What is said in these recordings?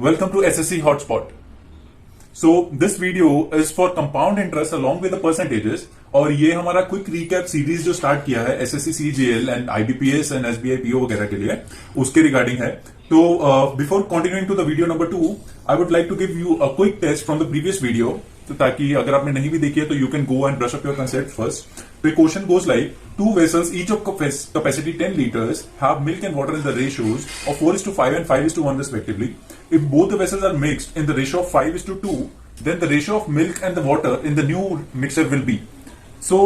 Welcome to SSC Hotspot. So this video is for compound interest along with the percentages और ये हमारा quick recap series जो start किया है SSC CGL and IBPS and SBI PO वगैरह के लिए उसके रिगार्डिंग है. तो before continuing to the video number 2 I would like to give you a quick test from the previous video. तो ताकि अगर आपने नहीं भी देखी है तो you can go and brush up your concept first. तो question goes like two vessels each of capacity 10 liters have milk and water in the ratios of 4:5 and 5:1 respectively. If both the vessels are mixed in the ratio of 5:2, then the ratio of milk and the water in the new mixer will be. So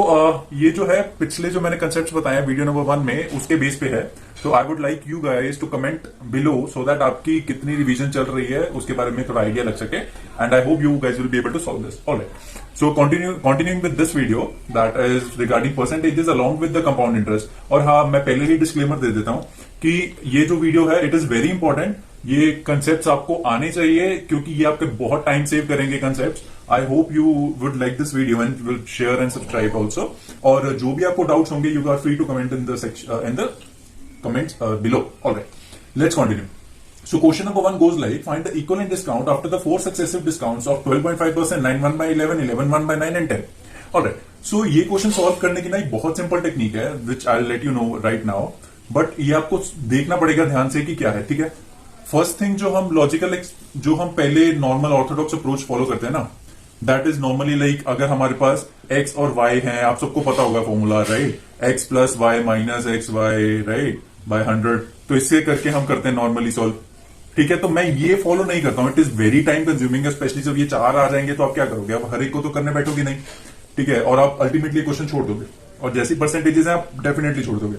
ये जो है पिछले जो मैंने concept बताए video number 1 में उसके base पे है. तो I would like you guys to comment below so that आपकी कितनी रिवीजन चल रही है उसके बारे में थोड़ा आइडिया लग सके. And I hope you guys will be able to solve this. Alright, so continuing with this video that is regarding percentages along with the compound interest. और हाँ, मैं पहले ही डिस्क्लेमर दे देता हूं कि ये जो वीडियो है इट इज वेरी इंपॉर्टेंट. ये कंसेप्ट्स आपको आने चाहिए क्योंकि ये आपके बहुत टाइम सेव करेंगे concepts. I hope you would like this video and will share and subscribe also. और जो भी आपको डाउट्स होंगे you are free to comment in the comments below. Alright, let's continue. So question number 1 goes like, find the equivalent discount after the 4 successive discounts of 12.5%, 9 1 by 11, 11 1 by 9 and 10. Alright, so ये question solve करने की ना एक बहुत simple technique है which I let you know right now. But ये आपको देखना पड़ेगा ध्यान से कि क्या है. ठीक है, फर्स्ट थिंग जो हम लॉजिकल जो हम पहले नॉर्मल ऑर्थोडॉक्स अप्रोच फॉलो करते हैं ना, दैट इज नॉर्मली लाइक अगर हमारे पास x और y है, आप सबको पता होगा formula right, x plus y minus x y right by 100. तो इससे करके हम करते हैं नॉर्मली सॉल्व. ठीक है, तो मैं ये फॉलो नहीं करता हूं. It is very time consuming, specially जब ये 4 आ जाएंगे तो आप क्या करोगे, आप हर एक को तो करने बैठोगे नहीं. ठीक है, और आप अल्टीमेटली क्वेश्चन छोड़ दोगे और जैसी परसेंटेजेस हैं आप डेफिनेटली छोड़ दोगे.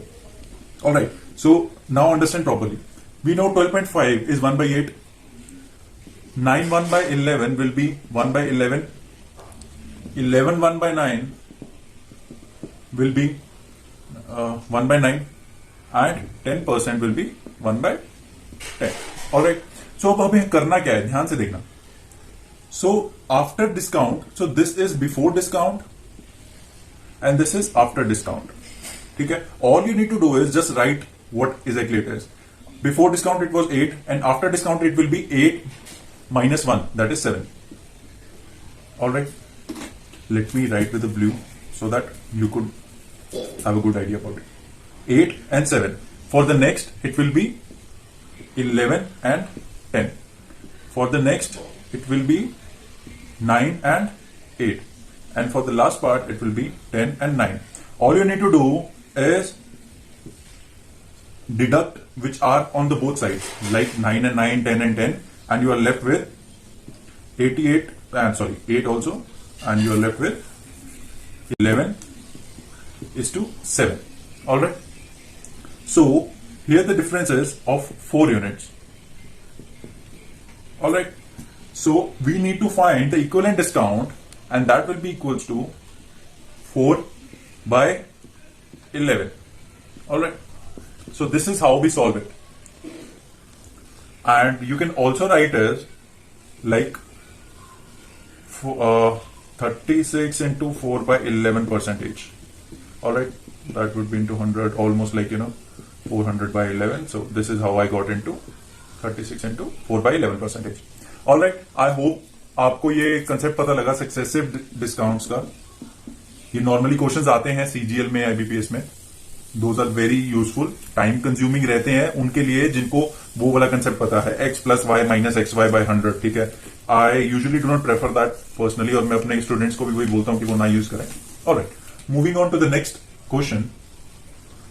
Alright, so now understand properly. We know 12.5 is 1 by 8. 9 1 by 11 will be 1 by 11. 11 1 by 9 will be 1 by 9 and 10% will be 1 by 10. Alright, so अब हमें करना क्या है, ध्यान से देखना. So after discount, so this is before discount and this is after discount. ठीक है, all you need to do is just write what exactly it is. Before discount it was 8 and after discount it will be 8 minus 1, that is 7. Alright, let me write with the blue so that you could have a good idea about it. 8 and 7. For the next it will be 11 and 10. For the next it will be 9 and 8. And for the last part it will be 10 and 9. All you need to do is deduct which are on the both sides, like 9 and 9, 10 and 10, and you are left with 88 and 8 also, and you are left with 11 is to 7. Alright, so here the difference is of 4 units. Alright, so we need to find the equivalent discount and that will be equals to 4 by 11. Alright, so this is how we solve it. And you can also write as like 36 into 4 by 11 percentage. Alright, that would be into 100, almost like 400 by 11. So this is how I got into 36 into 4 by 11 percentage. Alright, I hope आपको ये concept पता लगा successive discounts का. ये normally questions आते हैं CGL में, IBPS में. Those are very useful, time consuming रहते हैं उनके लिए जिनको वो वाला कंसेप्ट पता है, x plus y minus x y by 100. ठीक है, I usually do not prefer that personally और मैं अपने स्टूडेंट्स को भी वही बोलता हूं कि वो ना यूज करें. Alright, moving on to the next question.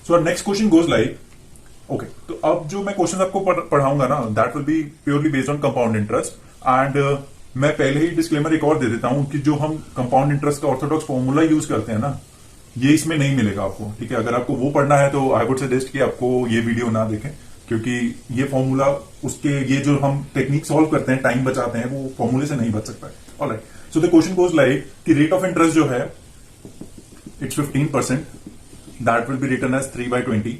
So next question goes like, okay, तो अब जो मैं क्वेश्चन आपको पढ़ाऊंगा ना that will be purely based on compound interest. And मैं पहले ही डिस्क्लेमर एक और दे देता हूं कि जो हम कंपाउंड इंटरेस्ट का ऑर्थोडॉक्स फॉर्मूला यूज करते हैं ना, ये इसमें नहीं मिलेगा आपको. ठीक है, अगर आपको वो पढ़ना है तो आई वुड सजेस्ट कि आपको ये वीडियो ना देखें क्योंकि ये फॉर्मूला उसके ये जो हम टेक्निक सॉल्व करते हैं, टाइम बचाते हैं, वो फॉर्मूले से नहीं बच सकता है. Alright, so the question goes like कि रेट ऑफ इंटरेस्ट जो है it's 15%, that will be written as 3 by 20.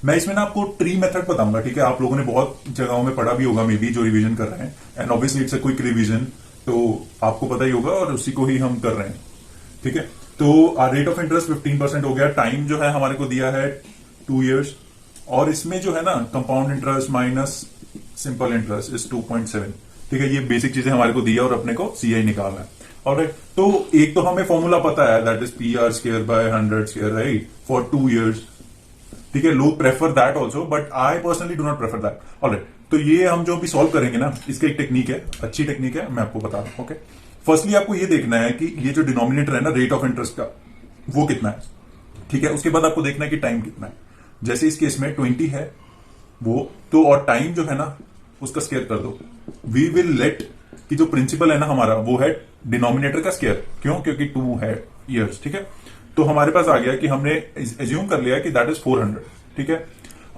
मैं इसमें ना आपको ट्री मेथड बताऊंगा. ठीक है, आप लोगों ने बहुत जगहों में पढ़ा भी होगा मे बी जो रिवीजन कर रहे हैं. And obviously it's a quick revision, तो आपको पता ही होगा और उसी को ही हम कर रहे हैं. ठीक है, तो रेट ऑफ इंटरेस्ट 15% हो गया. टाइम जो है हमारे को दिया है 2 years और इसमें जो है ना compound interest minus simple interest is 2.7। ठीक है, ये बेसिक चीजें हमारे को दी है और अपने को सीआई निकालना है। ऑलराइट, तो एक तो हमें फॉर्मूला पता है, that is PR square by 100 square, right, for 2 years। ठीक है, लोग prefer that also, but I personally do not prefer that. Alright, तो ये हम जो भी सॉल्व करेंगे ना, इसका एक टेक्निक है, अच्छी टेक्निक है, मैं आपको बता रहा हूं। ओके, फर्स्टली आपको ये देखना है कि ये जो डिनोमिनेटर है ना रेट ऑफ इंटरेस्ट का, वो कितना है। ठीक है, उसके बाद आपको देखना है कि टाइम कितना है। जैसे इस केस में 20 है वो तो, और टाइम जो है ना उसका स्क्वायर कर दो। वी विल लेट कि जो प्रिंसिपल है ना हमारा वो है डिनोमिनेटर का स्क्वायर। क्यों? क्योंकि 2 है ईयर्स। ठीक है, तो हमारे पास आ गया कि हमने एज्यूम कर लिया कि दैट इज 400। ठीक है,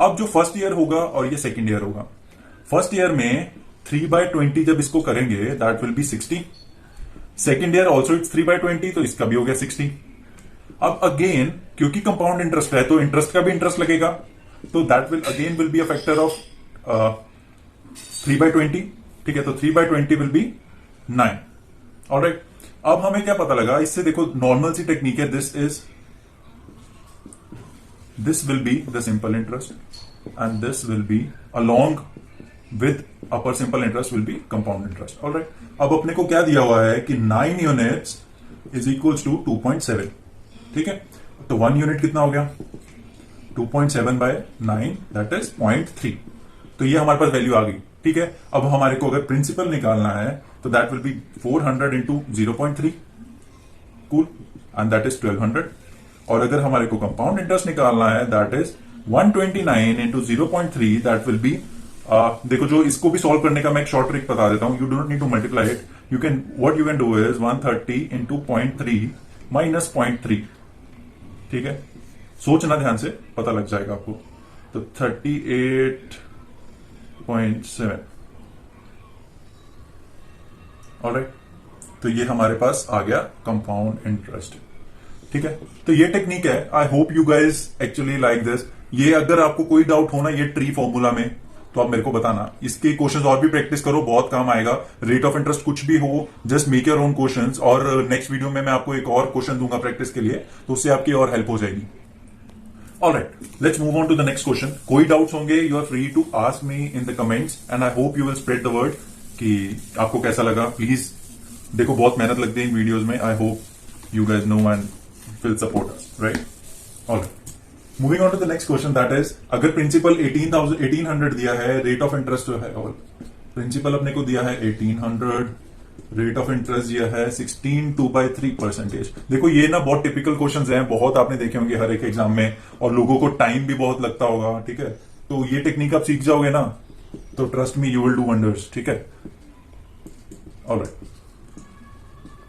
अब जो फर्स्ट ईयर होगा और ये सेकंड ईयर होगा, फर्स्ट ईयर में 3/20 जब इसको करेंगे that will B 60। Second year also it's 3/20, तो इसका भी हो गया 60। अब अगेन क्योंकि कंपाउंड इंटरेस्ट है तो इंटरेस्ट का भी इंटरेस्ट लगेगा, तो that will again will be a factor of 3/20। ठीक है, तो 3/20 विल बी 9। ऑलराइट, अब हमें क्या पता लगा इससे, देखो नॉर्मल सी टेक्निक है, this will be the simple interest and this will be along with upper simple interest will be compound interest. Alright, अब अपने को क्या दिया हुआ है कि 9 यूनिट्स इज इक्वल्स टू 2.7। ठीक है, तो 1 यूनिट कितना हो गया? 2.7/9 दैट इज 0.3। तो ये हमारे पास वैल्यू आ गई। ठीक है, अब हमारे को अगर प्रिंसिपल निकालना है तो that will B 400 into 0.3, cool, and that is 1200। और अगर हमारे को कंपाउंड इंटरेस्ट निकालना है that is 129 into 0.3, that will B, देखो जो इसको भी सॉल्व करने का मैं एक शॉर्ट ट्रिक बता देता हूं। You do not need to multiply it, you can, what you can do is 130 into 0.3 minus 0.3। ठीक है, सोचना ध्यान से, पता लग जाएगा आपको। तो 38.7। ऑलराइट, तो ये हमारे पास आ गया कंपाउंड इंटरेस्ट। ठीक है, तो ये टेक्निक है। आई hope you guys actually like this. ये अगर आपको कोई डाउट हो ना ये ट्री फॉर्मूला में, तो आप मेरे को बताना। इसके क्वेश्चंस और भी प्रैक्टिस करो, बहुत काम आएगा। रेट ऑफ इंटरेस्ट कुछ भी हो, just make your own questions, और नेक्स्ट वीडियो में मैं आपको एक और क्वेश्चन दूंगा प्रैक्टिस के लिए, तो उससे आपकी और हेल्प हो जाएगी। Alright, let's move on to the next question. कोई डाउट्स होंगे, you are free to ask me in the comments and I hope you will spread the word कि आपको कैसा लगा। प्लीज देखो, बहुत मेहनत लगती है इन वीडियोज में। I hope you guys know and will support us, right? Alright, moving on to the next question, that is अगर प्रिंसिपल 1800 दिया है, रेट ऑफ इंटरेस्ट जो है, और प्रिंसिपल अपने को दिया है 1800, रेट ऑफ इंटरेस्ट दिया है 16.2/3%। देखो ये ना बहुत टिपिकल क्वेश्चंस हैं, बहुत आपने देखे होंगे हर एक एग्जाम में, और लोगों को टाइम भी बहुत लगता होगा। ठीक है, तो ये टेक्निक आप सीख जाओगे ना, तो trust me, you will do wonders. ठीक है, ऑलराइट,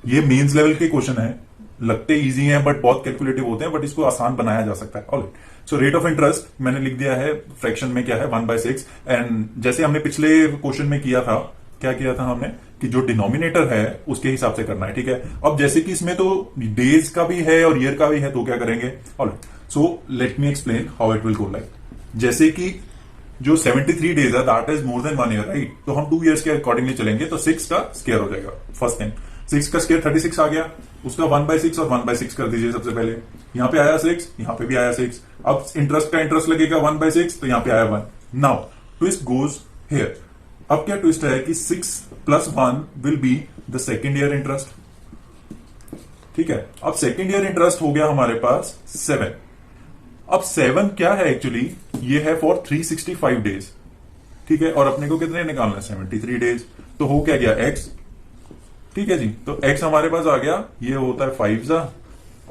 ये मेंस लेवल के क्वेश्चन है, लगते इजी हैं बट बहुत कैलकुलेटिव होते हैं, बट इसको आसान बनाया जा सकता है। Alright, so rate of interest मैंने लिख दिया है, फ्रैक्शन में क्या है 1/6, एंड जैसे हमने पिछले क्वेश्चन में किया था, क्या किया था हमने कि जो डिनोमिनेटर है उसके हिसाब से करना है। ठीक है, अब जैसे कि इसमें तो डेज का भी है और ईयर का भी है, तो क्या करेंगे? Alright, so let me explain how it will go like. जैसे कि जो 73 डेज है that is more than 1 year, right? तो हम 2 ईयर्स के अकॉर्डिंगली चलेंगे, तो 6 का स्क्वायर हो जाएगा। फर्स्ट थिंग, 6 का स्क्वायर 36 आ गया, उसका 1/6 और 1/6 कर दीजिए सबसे पहले। यहां पे आया 6, यहां पे भी आया 6। अब इंटरेस्ट का इंटरेस्ट लगेगा 1/6, तो यहां पे आया 1। Now twist goes here. अब क्या ट्विस्ट है कि 6 + 1 will be the second year interest. ठीक है, अब सेकेंड ईयर इंटरेस्ट हो गया हमारे पास 7। अब 7 क्या है एक्चुअली? ये है फॉर 365 डेज। ठीक है, और अपने को कितने निकालना है? 73 डेज। तो हो क्या गया? x। ठीक है जी, तो x हमारे पास आ गया, ये होता है 5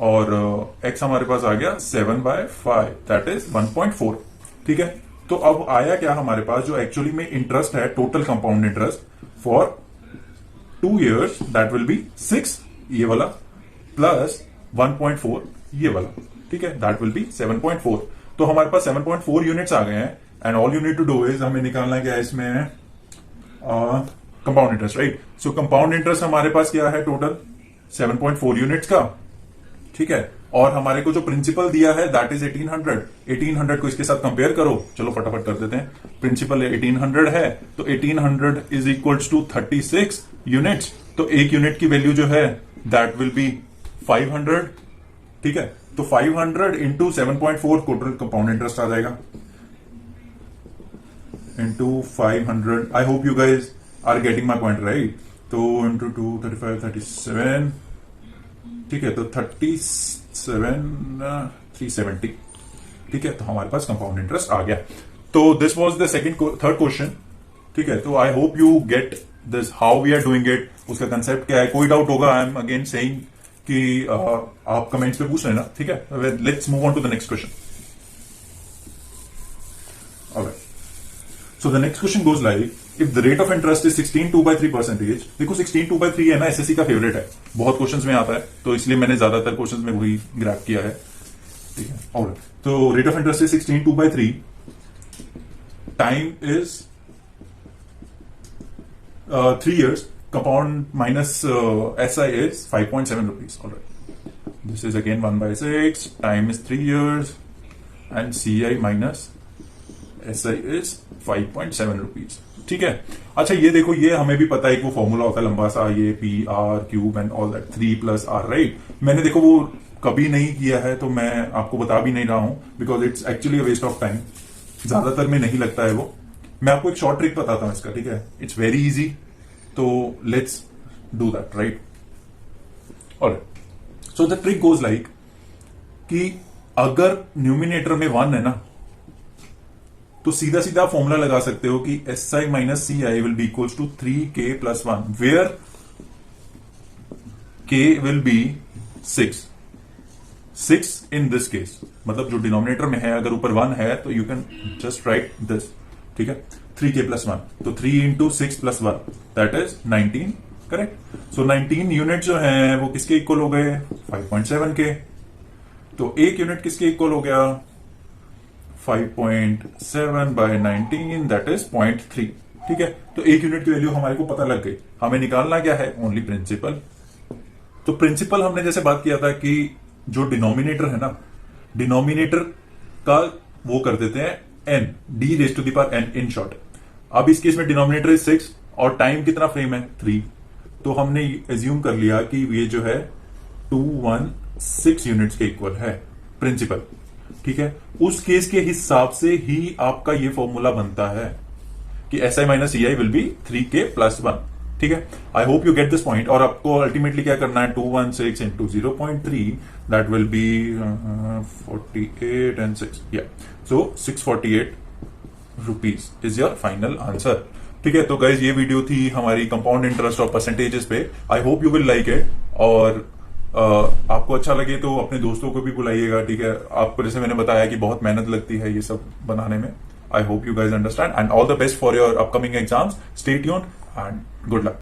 और x हमारे पास आ गया 7/5, दैट इज 1.4। ठीक है, तो अब आया क्या हमारे पास, जो एक्चुअली में इंटरेस्ट है, total compound interest for 2 years, that will be 6 ये वाला प्लस 1.4 ये वाला। ठीक है, दैट विल बी 7.4। तो हमारे पास 7.4 यूनिट्स आ गए हैं, and all you need to do is, हमें निकालना क्या है इसमें? Compound interest, right? So compound interest हमारे पास क्या है टोटल? 7.4 यूनिट्स का। ठीक है, और हमारे को जो प्रिंसिपल दिया है दैट इज 1800। 1800 को इसके साथ कंपेयर करो, चलो फटाफट कर देते हैं। प्रिंसिपल 1800 है, तो 1800 इज इक्वल्स टू 36 यूनिट्स। तो एक यूनिट की वैल्यू जो है दैट विल बी 500। ठीक है, तो 500 इंटू 7.4 टोटल कंपाउंड इंटरेस्ट आ जाएगा। into 500. I hope you guys are getting my point right. तो into 2 35 37, ठीक है, तो 370, ठीक है, तो हमारे पास कंपाउंड इंटरेस्ट आ गया. तो this was the third question. ठीक है, तो I hope you get this how we are doing it, उसका कंसेप्ट क्या है. कोई डाउट होगा, आई एम अगेन सेइंग कि आप कमेंट्स पे पूछ लेना. ठीक है, let's move on to the next question. Alright, so the next question goes like, if the rate of interest is 16.2/3%. देखो 16.2/3 है ना, एसएससी का फेवरेट है, बहुत क्वेश्चंस में आता है, तो इसलिए मैंने ज्यादातर क्वेश्चंस में वही ग्रैब किया है. ठीक है, ऑलराइट, तो rate of interest is 16.2/3, time is 3 years, compound minus SI is 5.7 rupees. All right, this is again 1/6, time is 3 years, and CI minus SI is 5.7 rupees. ठीक है. अच्छा, ये देखो, ये हमें भी पता है कि वो फॉर्मूला होता है लंबा सा, ये PR³ and all that, 3+R, right. मैंने देखो वो कभी नहीं किया है, तो मैं आपको बता भी नहीं रहा हूं, because it's actually waste of time. ज्यादातर में नहीं लगता है वो. मैं आपको एक शॉर्ट ट्रिक बताता हूं इसका. ठीक है, इट्स वेरी इजी, तो let's do that, right. Alright, so the trick goes like कि अगर न्यूमिनेटर में 1 है ना, तो सीधा सीधा फॉर्मूला लगा सकते हो कि SI minus CI will be equals to 3K + 1, where K will be 6 in this case. मतलब जो डिनोमिनेटर में है, अगर ऊपर 1 है, तो you can just right this. ठीक है, 3K + 1, तो 3 × 6 + 1, that is 19, correct. So 19 unit जो है वो किसके इक्वल हो गए, 5.7 के. तो एक यूनिट किसके इक्वल हो गया, 5.7/19, दैट इज 0.3. ठीक है, तो एक यूनिट की वैल्यू हमारे को पता लग गई. हमें निकालना क्या है, ओनली प्रिंसिपल. तो प्रिंसिपल हमने जैसे बात किया था कि जो डिनोमिनेटर है ना, डिनोमिनेटर का वो कर देते हैं n, d⁻n इन शॉर्ट. अब इस केस में डिनोमिनेटर इज 6 और टाइम कितना फ्रेम है, 3. तो हमने एज्यूम कर लिया कि ये जो है 216 यूनिट्स के इक्वल है प्रिंसिपल. ठीक है, उस केस के हिसाब से ही आपका ये फॉर्मूला बनता है कि SI minus CI will B 3K + 1. ठीक है, आई hope you get this point. और आपको अल्टीमेटली क्या करना है, 216 × 0.3, that will B 48 and 6, yeah, so 648 rupees is your final answer. ठीक है, तो गाइज ये वीडियो थी हमारी कंपाउंड इंटरेस्ट और परसेंटेजेस पे. आई hope you will like it, और आपको अच्छा लगे तो अपने दोस्तों को भी बुलाइएगा. ठीक है, आपको जैसे मैंने बताया कि बहुत मेहनत लगती है ये सब बनाने में. I hope you guys understand, and all the best for your upcoming exams. Stay tuned and good luck.